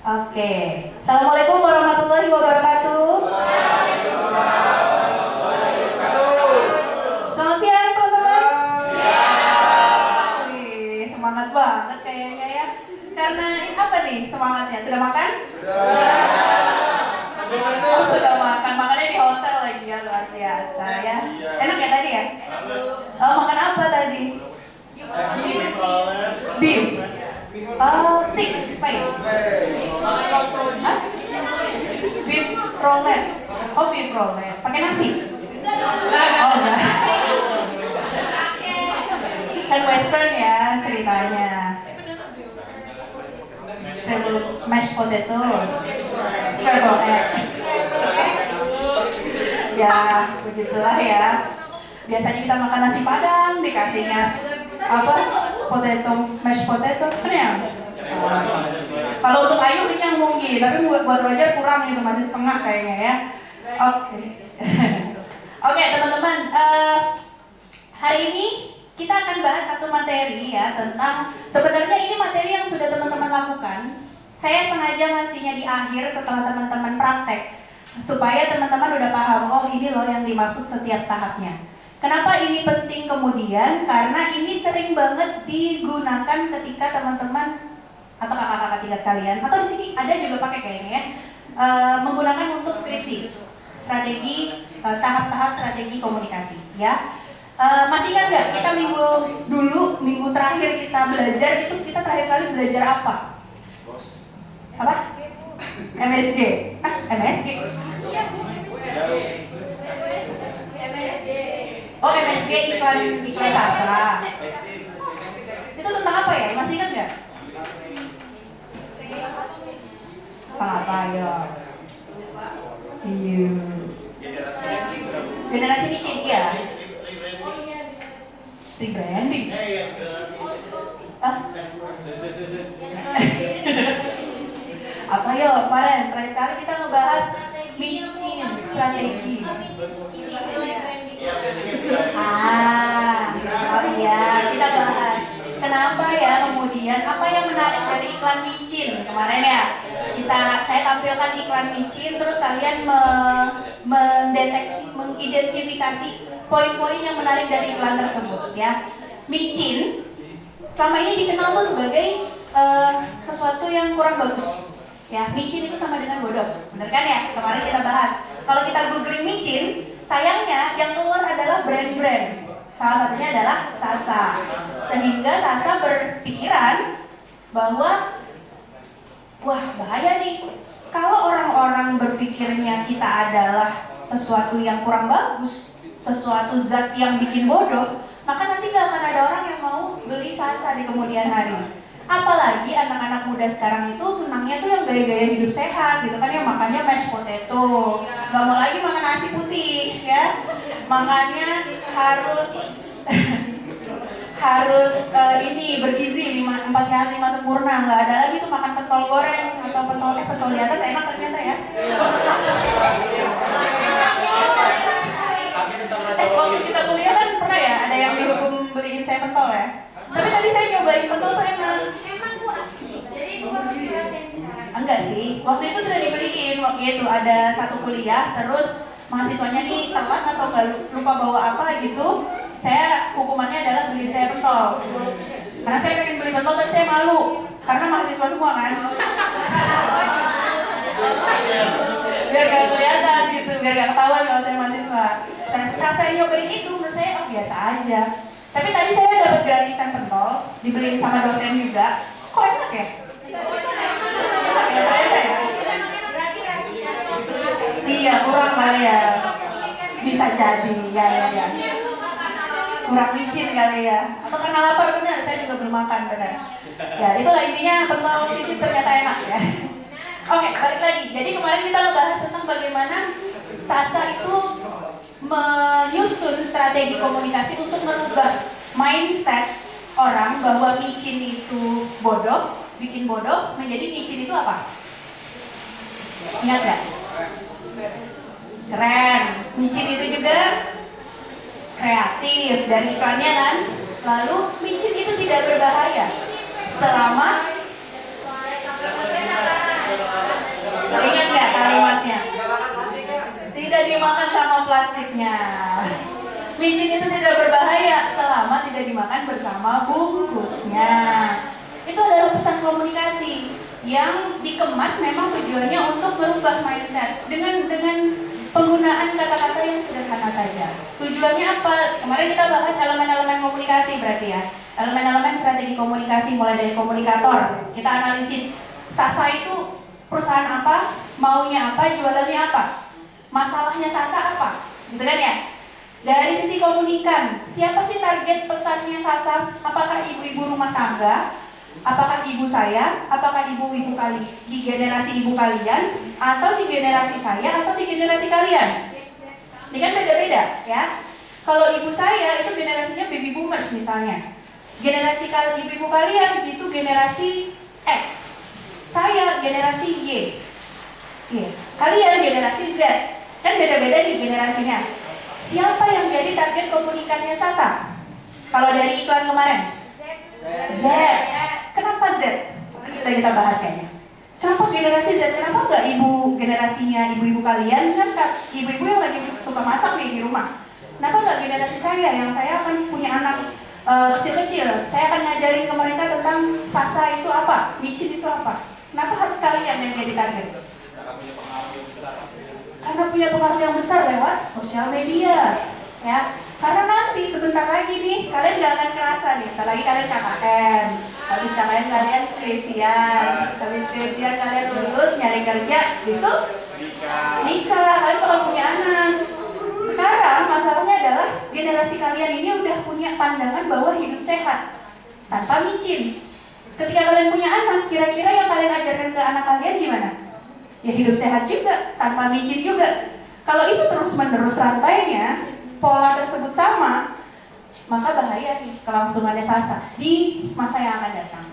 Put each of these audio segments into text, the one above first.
Oke. Assalamualaikum warahmatullahi wabarakatuh. Selamat siang teman-teman. Wih, semangat banget kayaknya ya. Karena apa nih semangatnya? Sudah makan? Oh, sudah makan. Makannya di hotel lagi ya, luar biasa ya. Enak ya tadi ya? Oh, makan apa tadi? Beef. Oh, steak, baik. Hah? Beef roulette. Oh, beef roulette. Pakai nasi? Oh, enggak. Kan western ya ceritanya. Scrambled mashed potato, scrambled egg. Ya, begitulah ya. Biasanya kita makan nasi padang, dikasihnya apa? Potato, mashed potato, kenyang. Kalau untuk Ayu kenyang mungkin, tapi buat Roger kurang itu, masih setengah kayaknya ya. Oke. Oke teman-teman, hari ini kita akan bahas satu materi ya tentang, sebenarnya ini materi yang sudah teman-teman lakukan. Saya sengaja ngasihnya di akhir setelah teman-teman praktek, supaya teman-teman udah paham, oh ini loh yang dimaksud setiap tahapnya. Kenapa ini penting kemudian? Karena ini sering banget digunakan ketika teman-teman atau kakak-kakak tingkat kalian, atau di sini ada juga pakai kayaknya ya, menggunakan untuk skripsi, strategi, tahap-tahap strategi komunikasi ya. Masih ingat nggak kita minggu terakhir kita belajar itu, kita terakhir kali belajar apa? Apa? MSG. MSG. Oh, MSG iklan sastra. Itu tentang apa ya? Masih ingat nggak? Apa ya? Iya. Generasi micin ya. Rebranding. Apa ya kemarin? Terakhir kali kita ngebahas micin strategi. Oh iya, kita bahas kenapa ya kemudian apa yang menarik dari iklan micin kemarin ya. Saya tampilkan iklan micin, terus kalian mengidentifikasi poin-poin yang menarik dari iklan tersebut ya. Micin selama ini dikenal tuh sebagai sesuatu yang kurang bagus. Ya, micin itu sama dengan bodoh, bener kan ya? Kemarin kita bahas. Kalau kita googling micin, sayangnya yang keluar adalah brand-brand. Salah satunya adalah Sasa. Sehingga Sasa berpikiran bahwa wah bahaya nih. Kalau orang-orang berpikirnya kita adalah sesuatu yang kurang bagus, sesuatu zat yang bikin bodoh, maka nanti gak akan ada orang yang mau beli Sasa di kemudian hari. Apalagi anak-anak muda sekarang itu senangnya tuh yang gaya-gaya hidup sehat gitu kan, yang makannya mashed potato, gak mau lagi makan nasi putih ya, makannya harus ini bergizi 4 sehat 5 sempurna, nggak ada lagi tuh makan pentol goreng atau pentol di atas enak ternyata ya. Waktu kita kuliah kan pernah ya ada yang dihukum beliin saya pentol ya. Tapi tadi saya nyobain pentol tuh enak. Emang Bu asli? Jadi Bu harus dirasain sekarang? Enggak sih, waktu itu sudah dibeliin. Waktu itu ada satu kuliah, terus mahasiswanya nih telat atau nggak lupa bawa apa gitu. Saya hukumannya adalah beliin saya pentol. Karena saya pengen beli pentol tapi saya malu, karena mahasiswa semua kan. Biar gak kelihatan gitu, biar gak ketahuan kalau saya mahasiswa. Dan saat saya nyobain itu, menurut saya oh biasa aja. Tapi tadi saya dapat gratisan pentol, dibeliin sama dosen juga. Kok enak ya? Enak ya ternyata ya? Berarti racikan. Iya, kurang kali ya. Bisa jadi, ya. Kurang micin kali ya. Atau karena lapar, benar, saya juga belum makan, benar. Ya, itulah intinya pentol micin ternyata enak ya. Oke, balik lagi. Jadi kemarin kita ngebahas tentang bagaimana Sasa itu menyusun strategi komunikasi untuk merubah mindset orang bahwa micin itu bodoh, bikin bodoh, menjadi micin itu apa? Ingat gak? Keren. Micin itu juga kreatif dari iklannya kan. Lalu micin itu tidak berbahaya selama dimakan bersama bungkusnya. Itu adalah pesan komunikasi yang dikemas memang tujuannya untuk merubah mindset dengan penggunaan kata-kata yang sederhana saja. Tujuannya apa? Kemarin kita bahas elemen-elemen komunikasi berarti ya. Elemen-elemen strategi komunikasi mulai dari komunikator. Kita analisis Sasa itu perusahaan apa, maunya apa, jualannya apa, masalahnya Sasa apa, gitu kan ya? Dari sisi komunikan, siapa sih target pesannya Sasa? Apakah ibu-ibu rumah tangga? Apakah ibu saya? Apakah ibu-ibu kali di generasi ibu kalian? Atau di generasi saya? Atau di generasi kalian? Ini kan beda-beda ya. Kalau ibu saya itu generasinya baby boomers misalnya. Generasi ibu-ibu kalian itu generasi X. Saya generasi Y. Kalian generasi Z. Kan beda-beda nih generasinya. Siapa yang jadi target komunikannya Sasa? Kalau dari iklan kemarin? Z. Kenapa Z? Kita bahas kayaknya. Kenapa generasi Z? Kenapa nggak generasinya ibu-ibu kalian? Kan ibu-ibu yang lagi suka masak nih di rumah. Kenapa nggak generasi saya yang saya akan punya anak kecil-kecil? Saya akan ngajarin ke mereka tentang Sasa itu apa, micin itu apa. Kenapa harus kalian yang jadi target? Karena punya pengaruh yang besar lewat sosial media, ya. Karena nanti sebentar lagi nih, kalian gak akan kerasa nih. Sebentar lagi kalian KKN, habis KKN kalian skripsian, habis skripsian kalian lulus nyari kerja, itu nikah, kalian bakal punya anak. Sekarang masalahnya adalah generasi kalian ini udah punya pandangan bahwa hidup sehat tanpa micin. Ketika kalian punya anak, kira-kira yang kalian ajarkan ke anak kalian gimana? Ya hidup sehat juga, tanpa micin juga. Kalau itu terus-menerus rantainya, pola tersebut sama, maka bahaya nih kelangsungannya Sasa di masa yang akan datang.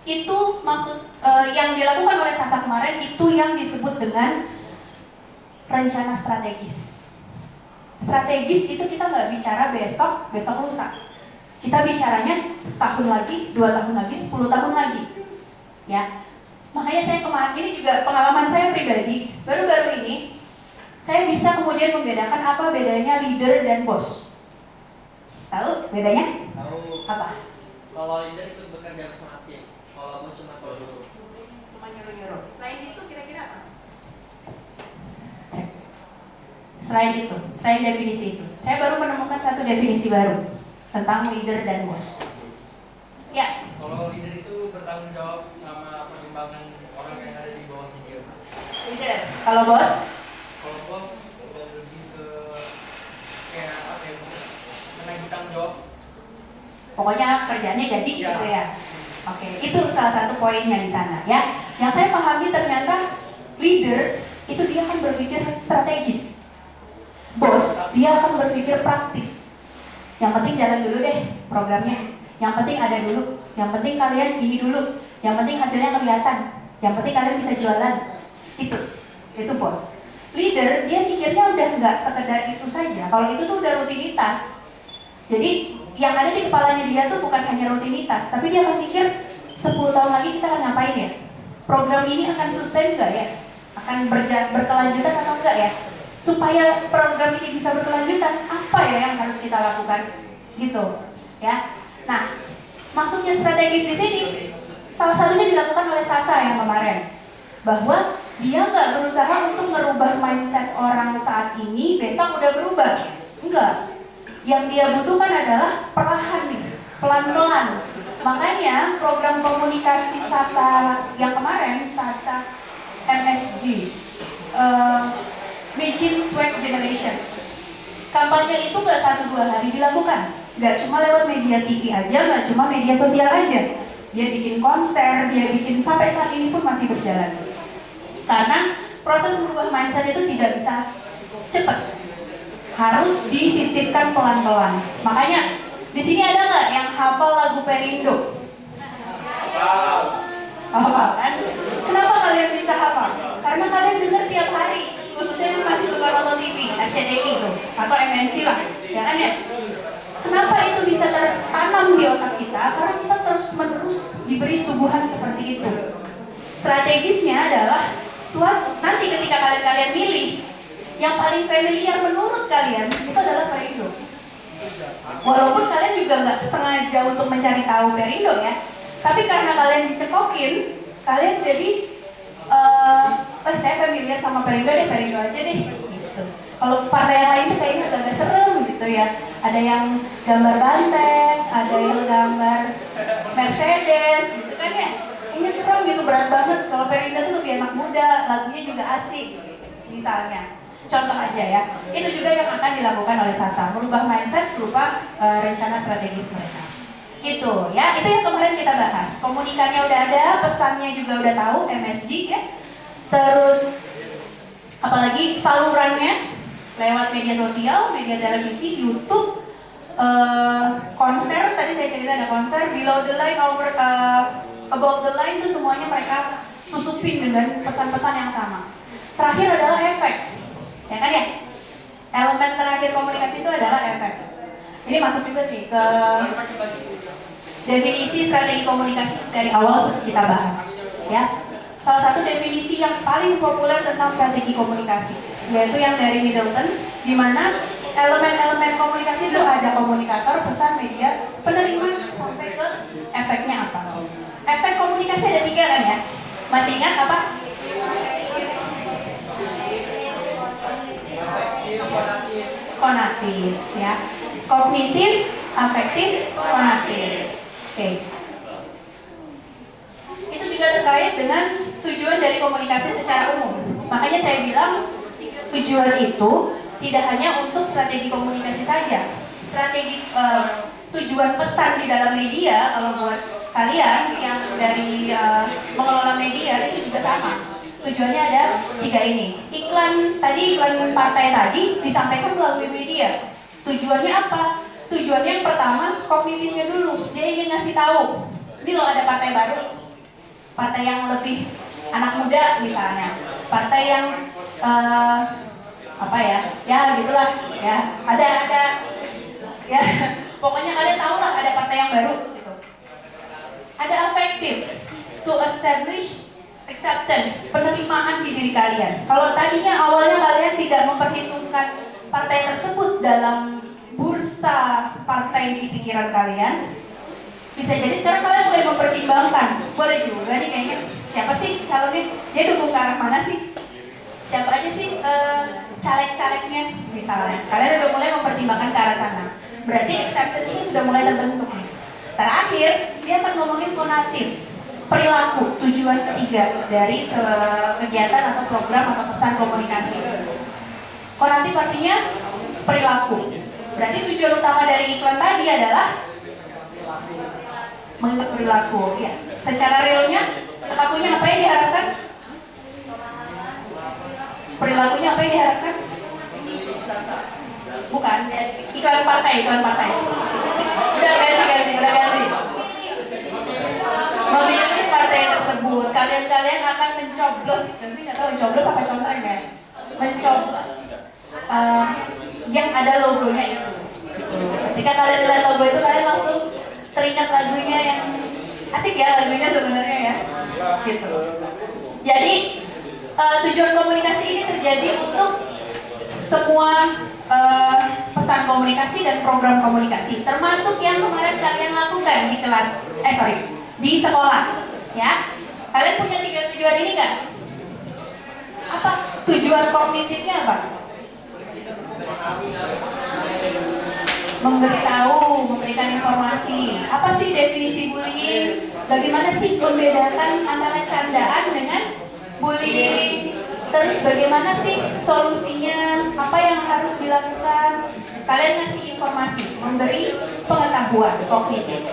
Itu maksud yang dilakukan oleh Sasa kemarin itu yang disebut dengan rencana strategis. Strategis itu kita nggak bicara besok lusa. Kita bicaranya setahun lagi, 2 tahun lagi, 10 tahun lagi. Ya. Makanya saya kemarin ini juga pengalaman saya pribadi, baru-baru ini saya bisa kemudian membedakan apa bedanya leader dan bos. Tahu bedanya? Tahu. Apa? Kalau leader itu bekerja bersama tim, kalau bos cuma nyuruh. Cuma nyuruh-nyuruh. Selain itu kira-kira apa? Cek. Selain definisi itu, saya baru menemukan satu definisi baru tentang leader dan bos. Ya. Kalau leader itu bertanggung jawab sama perkembangan orang yang ada di bawah dia. Leader. Kalau bos? Kalau bos lebih ke kayak apa ya? Menagih tanggung jawab. Pokoknya kerjanya jadi gitu ya. Oke, itu salah satu poinnya di sana ya. Yang saya pahami ternyata leader itu dia akan berpikir strategis. Bos, dia akan berpikir praktis. Yang penting jalan dulu deh programnya. Yang penting ada dulu. Yang penting kalian ini dulu. Yang penting hasilnya kelihatan. Yang penting kalian bisa jualan. Itu bos. Leader, dia mikirnya udah nggak sekedar itu saja. Kalau itu tuh udah rutinitas. Jadi yang ada di kepalanya dia tuh bukan hanya rutinitas, tapi dia akan mikir 10 tahun lagi kita akan ngapain ya? Program ini akan sustain nggak ya? Akan berkelanjutan atau enggak ya? Supaya program ini bisa berkelanjutan, apa ya yang harus kita lakukan? Gitu, ya. Nah, maksudnya strategis di sini, salah satunya dilakukan oleh Sasa yang kemarin, bahwa dia nggak berusaha untuk merubah mindset orang saat ini, besok udah berubah, enggak. Yang dia butuhkan adalah perlahan nih, pelan-pelan. Makanya program komunikasi Sasa yang kemarin, Sasa MSG, Micin Swag Generation. Kampanye itu nggak 1-2 hari dilakukan, nggak cuma lewat media TV aja, nggak cuma media sosial aja. Dia bikin konser, dia bikin sampai saat ini pun masih berjalan. Karena proses merubah mindset itu tidak bisa cepat, harus disisipkan pelan-pelan. Makanya di sini ada nggak yang hafal lagu Perindo? Hafal kan? Kenapa kalian bisa hafal? Karena kalian dengar tiap hari, khususnya yang masih suka nonton TV, RCTI itu, atau MNC lah, ya kan ya? Kenapa itu bisa tertanam di otak kita? Karena kita terus-menerus diberi suguhan seperti itu. Strategisnya adalah nanti ketika kalian milih, yang paling familiar menurut kalian itu adalah Perindo. Walaupun kalian juga nggak sengaja untuk mencari tahu Perindo ya, tapi karena kalian dicekokin, kalian jadi saya familiar sama Perindo deh, Perindo aja deh gitu. Kalau partai yang lain tuh kayaknya agak serem gitu ya. Ada yang gambar banteng, ada yang gambar Mercedes gitu kan ya. Kayaknya serem gitu, berat banget. Kalau Perindo tuh lebih enak muda, lagunya juga asik gitu, misalnya. Contoh aja ya, itu juga yang akan dilakukan oleh Sasa, merubah mindset berupa rencana strategis mereka. Gitu ya, itu yang kemarin kita bahas. Komunikannya udah ada, pesannya juga udah tahu, MSG ya. Terus apalagi salurannya lewat media sosial, media televisi, YouTube, konser. Tadi saya cerita ada konser, below the line, above the line tuh semuanya mereka susupin dengan pesan-pesan yang sama. Terakhir adalah efek, ya kan ya? Elemen terakhir komunikasi itu adalah efek. Ini masuk juga nih ke definisi strategi komunikasi dari awal sudah kita bahas, ya. Salah satu definisi yang paling populer tentang strategi komunikasi, yaitu yang dari Middleton, di mana elemen-elemen komunikasi itu ada komunikator, pesan, media, penerima, sampai ke efeknya apa. Efek komunikasi ada 3 kan ya? Masih ingat apa? Konatif, ya. Kognitif, afektif, konatif. Oke. Itu juga terkait dengan tujuan dari komunikasi secara umum. Makanya saya bilang tujuan itu tidak hanya untuk strategi komunikasi saja. Strategi tujuan pesan di dalam media, kalau buat kalian yang dari mengelola media itu juga sama. Tujuannya ada 3 ini. Iklan partai tadi disampaikan melalui media. Tujuannya apa? Tujuannya yang pertama kognitifnya dulu. Dia ingin ngasih tahu, ini loh ada partai baru, partai yang lebih anak muda misalnya, partai yang apa ya, ya gitulah ya. Ada ya. Pokoknya kalian tahu lah ada partai yang baru gitu. Ada afektif, to establish acceptance, penerimaan di diri kalian. Kalau tadinya awalnya kalian tidak memperhitungkan partai tersebut dalam bursa partai di pikiran kalian, bisa jadi sekarang kalian mulai mempertimbangkan, boleh juga nih kayaknya, siapa sih calonnya, dia dukung ke arah mana sih, siapa aja sih caleg-calegnya misalnya. Kalian udah mulai mempertimbangkan ke arah sana, berarti acceptance-nya sudah mulai terbentuk. Terakhir, dia akan ngomongin konatif, perilaku, tujuan ketiga dari kegiatan atau program atau pesan komunikasi. Konatif artinya perilaku. Berarti tujuan utama dari iklan tadi adalah mengikut perilaku. Ya. Secara realnya, perilakunya apa yang diharapkan? Perilakunya apa yang diharapkan? Bukan, iklan partai. Udah ganti. Memilih partai tersebut, kalian akan mencoblos, nanti nggak tahu mencoblos apa contreng ya? Mencoblos yang ada logonya itu. Ketika kalian lihat logo itu, kalian langsung teringat lagunya yang asik ya, lagunya sebenarnya ya. Gitu. Jadi tujuan komunikasi ini terjadi untuk semua pesan komunikasi dan program komunikasi, termasuk yang kemarin kalian lakukan di kelas, di sekolah, ya. Kalian punya 3 tujuan ini kan? Apa tujuan kognitifnya apa? Memberitahu, memberikan informasi. Apa sih definisi bullying? Bagaimana sih membedakan antara candaan dengan bullying? Terus bagaimana sih solusinya? Apa yang harus dilakukan? Kalian ngasih informasi, memberi pengetahuan kognitif.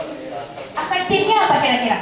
Afektifnya apa kira-kira?